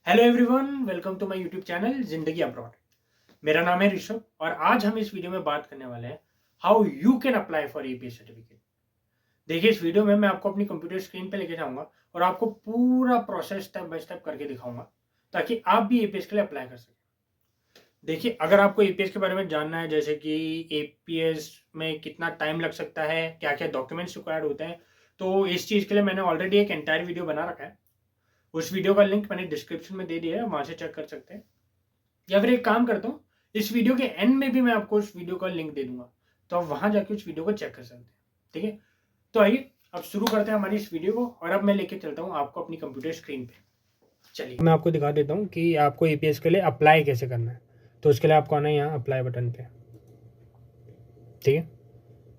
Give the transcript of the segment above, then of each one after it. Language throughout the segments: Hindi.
Hello everyone, welcome to my YouTube channel Zindagi abroad. मेरा नाम है ऋषभ और आज हम इस वीडियो में बात करने वाले हैं how you can apply for APS certificate. देखिए, इस वीडियो में मैं आपको अपनी कंप्यूटर स्क्रीन पे लेके जाऊंगा और आपको पूरा प्रोसेस स्टेप बाय स्टेप करके दिखाऊंगा ताकि आप भी एपीएस के लिए अप्लाई कर सकें। देखिए, अगर आपको एपीएस के बारे में जानना है, जैसे कि एपीएस में कितना टाइम लग सकता है, क्या क्या डॉक्यूमेंट्स रिक्वायर्ड होते हैं, तो इस चीज़ के लिए मैंने ऑलरेडी एक एंटायर वीडियो बना रखा है। उस वीडियो का लिंक मैंने डिस्क्रिप्शन में दे दिया है, वहां से चेक कर सकते हैं। या फिर एक काम करता हूँ, इस वीडियो के एंड में भी मैं आपको उस वीडियो का लिंक दे दूंगा, तो आप वहां जाके उस वीडियो को चेक कर सकते हैं। ठीक है, तो आइए अब शुरू करते हैं हमारी इस वीडियो को और अब मैं लेके चलता हूँ आपको अपनी कंप्यूटर स्क्रीन पे। चलिए, मैं आपको दिखा देता हूँ कि आपको एपीएस के लिए अप्लाई कैसे करना है। तो उसके लिए आपको आना है यहाँ अप्लाई बटन पे। ठीक है,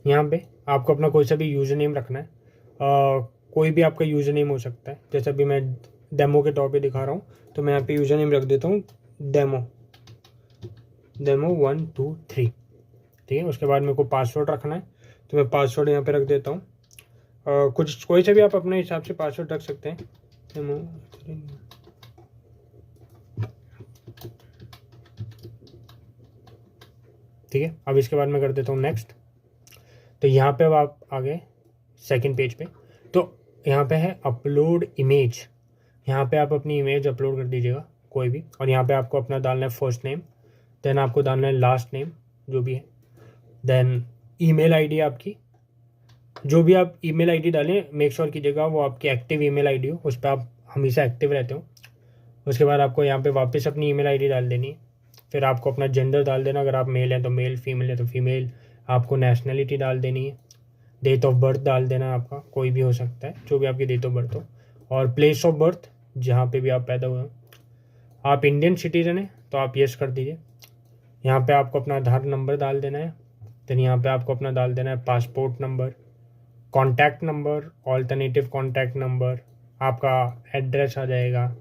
यहाँ पे आपको अपना कोई सा भी यूजर नेम रखना है। कोई भी आपका यूजर नेम हो सकता है। जैसे अभी मैं डेमो के तौर पे दिखा रहा हूँ, तो मैं यहाँ पे यूजर नेम रख देता हूँ डेमो 1 2 3। ठीक है, उसके बाद मेरे को पासवर्ड रखना है, तो मैं पासवर्ड यहाँ पे रख देता हूँ। कुछ कोई से भी आप अपने हिसाब से पासवर्ड रख सकते हैं। ठीक है, अब इसके बाद मैं कर देता हूँ नेक्स्ट। तो यहाँ पे अब आप आ गए सेकेंड पेज पे। तो यहाँ पे है अपलोड इमेज। यहाँ पे आप अपनी इमेज अपलोड कर दीजिएगा कोई भी, और यहाँ पे आपको अपना डालना है फर्स्ट नेम, देन आपको डालना है लास्ट नेम जो भी है, देन ईमेल आईडी आपकी। जो भी आप ईमेल आईडी डालें, मेक श्योर कीजिएगा वो आपकी एक्टिव ईमेल आईडी हो, उस पर आप हमेशा एक्टिव रहते हो। उसके बाद आपको यहाँ पे वापस अपनी ईमेल आईडी डाल देनी है। फिर आपको अपना जेंडर डाल देना, अगर आप मेल हैं तो मेल, फीमेल है तो फीमेल। आपको नेशनलिटी डाल देनी है, डेट ऑफ बर्थ डाल देना, आपका कोई भी हो सकता है, जो भी आपकी डेट ऑफ बर्थ हो, और प्लेस ऑफ बर्थ जहाँ पे भी आप पैदा हुए हो। आप इंडियन सिटीजन हैं तो आप यस कर दीजिए। यहाँ पे आपको अपना आधार नंबर डाल देना है। देन यहाँ पे आपको अपना डाल देना है passport number, contact number, alternative contact number, आपका एड्रेस आ जाएगा।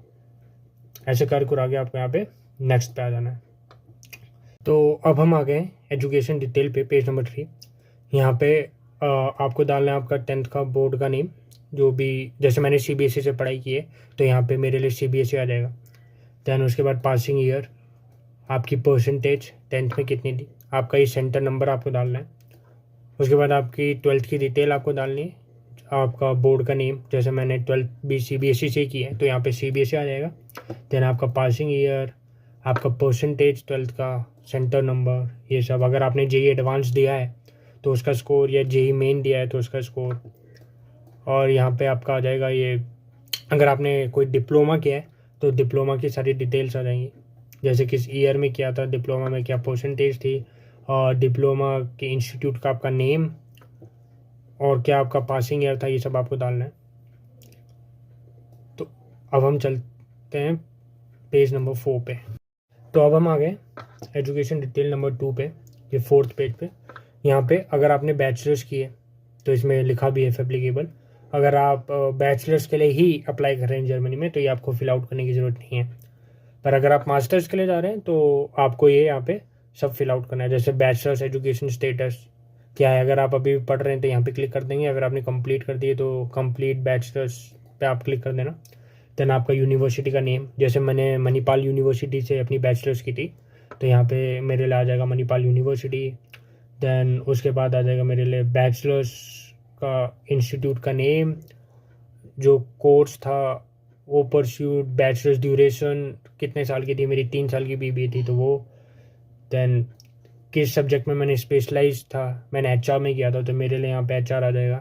ऐसे कर आगे आपको यहाँ पे नेक्स्ट पे आ जाना है। तो अब हम आ गए एजुकेशन डिटेल पे, पेज नंबर 3। यहाँ पे आपको डालना है आपका 10th का बोर्ड का नेम, जो भी, जैसे मैंने सीबीएसई से पढ़ाई की है तो यहाँ पे मेरे लिए सीबीएसई आ जाएगा। दैन उसके बाद पासिंग ईयर, आपकी परसेंटेज 10th में कितनी थी, आपका ये सेंटर नंबर आपको डालना है। उसके बाद आपकी 12th की डिटेल आपको डालनी है, आपका बोर्ड का नेम, जैसे मैंने 12th भी सीबीएसई से की है तो यहाँ पे सीबीएसई आ जाएगा। देन आपका पासिंग ईयर, आपका परसेंटेज 12th का, सेंटर नंबर, ये सब। अगर आपने जेई एडवांस दिया है तो उसका स्कोर, या जेई मेन दिया है तो उसका स्कोर। और यहाँ पे आपका आ जाएगा ये, अगर आपने कोई डिप्लोमा किया है तो डिप्लोमा की सारी डिटेल्स आ जाएंगी, जैसे किस ईयर में किया था डिप्लोमा में, क्या परसेंटेज थी, और डिप्लोमा के इंस्टीट्यूट का आपका नेम, और क्या आपका पासिंग ईयर था, ये सब आपको डालना है। तो अब हम चलते हैं पेज नंबर 4 पे। तो अब हम आ गए एजुकेशन डिटेल नंबर 2 पे, ये 4th पेज पे। यहाँ पे अगर आपने बैचलर्स की है तो इसमें लिखा भी है इफ एप्लीकेबल। अगर आप बैचलर्स के लिए ही अप्लाई कर रहे हैं जर्मनी में तो ये आपको फिल आउट करने की ज़रूरत नहीं है। पर अगर आप मास्टर्स के लिए जा रहे हैं तो आपको ये यहाँ पे सब फिल आउट करना है, जैसे बैचलर्स एजुकेशन स्टेटस क्या है। अगर आप अभी भी पढ़ रहे हैं तो यहाँ पे क्लिक कर देंगे, अगर आपने कंप्लीट कर दिए तो कंप्लीट बैचलर्स पे आप क्लिक कर देना। देन आपका यूनिवर्सिटी का नेम, जैसे मैंने मणिपाल यूनिवर्सिटी से अपनी बैचलर्स की थी तो यहाँ पे मेरे लिए आ जाएगा मणिपाल यूनिवर्सिटी। देन उसके बाद आ जाएगा मेरे लिए बैचलर्स का इंस्टीट्यूट का नेम, जो कोर्स था वो परस्यूड, बैचलर्स ड्यूरेशन कितने साल की थी, मेरी 3 साल की बीबीए थी तो वो। देन किस सब्जेक्ट में मैंने स्पेशलाइज था, मैंने एचआर में किया था तो मेरे लिए यहाँ पे एचआर आ जाएगा।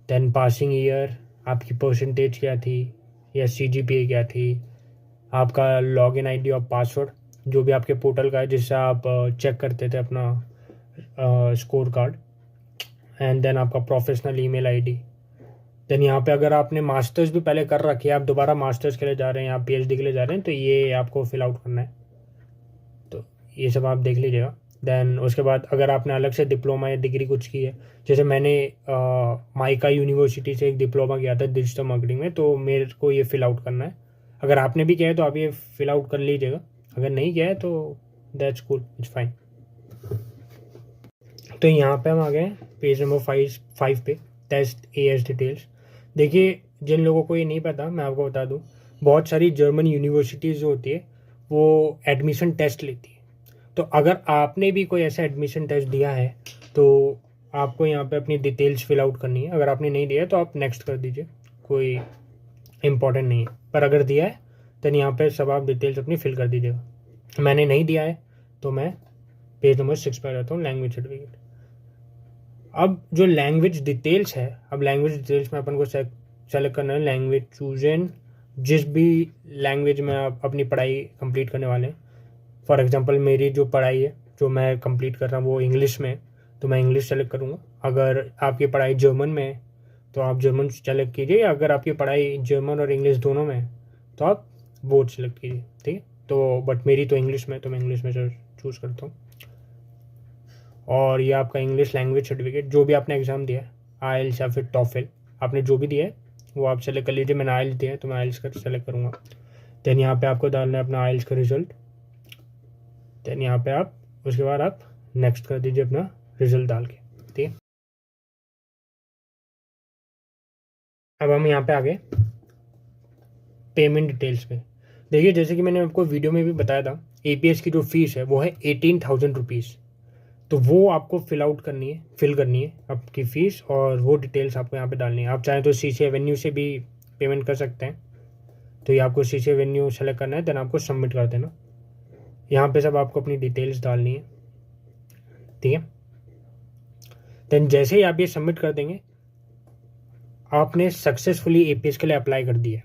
देन पासिंग ईयर, आपकी परसेंटेज क्या थी या सीजीपीए क्या थी, आपका लॉगिन आईडी और पासवर्ड जो भी आपके पोर्टल का है जिससे आप चेक करते थे अपना स्कोर कार्ड, एंड देन आपका प्रोफेशनल ईमेल आईडी। देन यहाँ पे अगर आपने मास्टर्स भी पहले कर रखी है, आप दोबारा मास्टर्स के लिए जा रहे हैं या पीएचडी के लिए जा रहे हैं तो ये आपको फिल आउट करना है, तो ये सब आप देख लीजिएगा। देन उसके बाद अगर आपने अलग से डिप्लोमा या डिग्री कुछ की है, जैसे मैंने माइका यूनिवर्सिटी से एक डिप्लोमा किया था डिजिटल मार्केटिंग में, तो मेरे को ये फिल आउट करना है। अगर आपने भी किया है तो आप ये फिल आउट कर लीजिएगा, अगर नहीं किया है तो दैट्स कूल, इट्स फाइन। तो यहाँ पे हम आ गए पेज नंबर 5 पे, टेस्ट एएस डिटेल्स। देखिए, जिन लोगों को ये नहीं पता मैं आपको बता दूं, बहुत सारी जर्मन यूनिवर्सिटीज़ जो होती है वो एडमिशन टेस्ट लेती है। तो अगर आपने भी कोई ऐसा एडमिशन टेस्ट दिया है तो आपको यहाँ पे अपनी डिटेल्स फिल आउट करनी है। अगर आपने नहीं दिया है तो आप नेक्स्ट कर दीजिए, कोई इम्पोर्टेंट नहीं है। पर अगर दिया है तो यहाँ पे सब आप डिटेल्स अपनी फिल कर दीजिएगा। मैंने नहीं दिया है तो मैं पेज नंबर 6 पर जाता हूँ, लैंग्वेज सर्टिफिकेट। अब जो लैंग्वेज डिटेल्स है, अब लैंग्वेज डिटेल्स में अपन को सेलेक्ट करना है लैंग्वेज चूजन, जिस भी लैंग्वेज में आप अपनी पढ़ाई कंप्लीट करने वाले हैं। फॉर एग्जांपल मेरी जो पढ़ाई है जो मैं कंप्लीट कर रहा हूँ वो इंग्लिश में है, तो मैं इंग्लिश सेलेक्ट करूँगा। अगर आपकी पढ़ाई जर्मन में है तो आप जर्मन सेलेक्ट कीजिए। अगर आपकी पढ़ाई जर्मन और इंग्लिश दोनों में है तो आप बोथ सेलेक्ट कीजिए, ठीक है। तो बट मेरी तो इंग्लिश में, तो मैं इंग्लिश में चूज़ करता हूँ। और ये आपका इंग्लिश लैंग्वेज सर्टिफिकेट, जो भी आपने एग्ज़ाम दिया है, आइल्स या फिर टॉफल, आपने जो भी दिया है वो आप सेलेक्ट कर लीजिए। मैंने आइल्स दिया है तो मैं आइल्स का सेलेक्ट करूँगा। देन यहाँ पे आपको डालना है अपना आइल्स का रिजल्ट। देन यहाँ पे आप उसके बाद आप नेक्स्ट कर दीजिए अपना रिजल्ट डाल के, ठीक है। अब हम यहाँ पे आ गए पेमेंट डिटेल्स पे। देखिए जैसे कि मैंने आपको वीडियो में भी बताया था, APS की जो फीस है वो है 18,000 रुपीज़। तो वो आपको फिल करनी है आपकी फ़ीस, और वो डिटेल्स आपको यहाँ पे डालनी है। आप चाहें तो CC एवेन्यू से भी पेमेंट कर सकते हैं। तो ये आपको CC एवेन्यू सेलेक्ट करना है, देन आपको सबमिट कर देना। यहाँ पे सब आपको अपनी डिटेल्स डालनी है, ठीक है। देन जैसे ही आप ये सबमिट कर देंगे, आपने सक्सेसफुली APS के लिए अप्लाई कर दिया।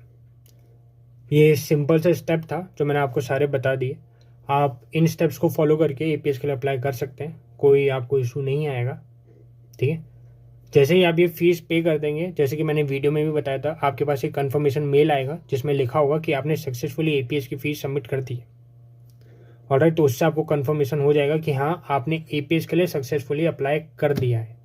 ये सिंपल सा स्टेप था जो मैंने आपको सारे बता दिए। आप इन स्टेप्स को फॉलो करके APS के लिए अप्लाई कर सकते हैं, कोई आपको इशू नहीं आएगा, ठीक है। जैसे ही आप ये फीस पे कर देंगे, जैसे कि मैंने वीडियो में भी बताया था, आपके पास एक कन्फर्मेशन मेल आएगा जिसमें लिखा होगा कि आपने सक्सेसफुली APS की फ़ीस सबमिट कर दी है। ऑलराइट, तो उससे आपको कन्फर्मेशन हो जाएगा कि हाँ आपने APS के लिए सक्सेसफुली अप्लाई कर दिया है।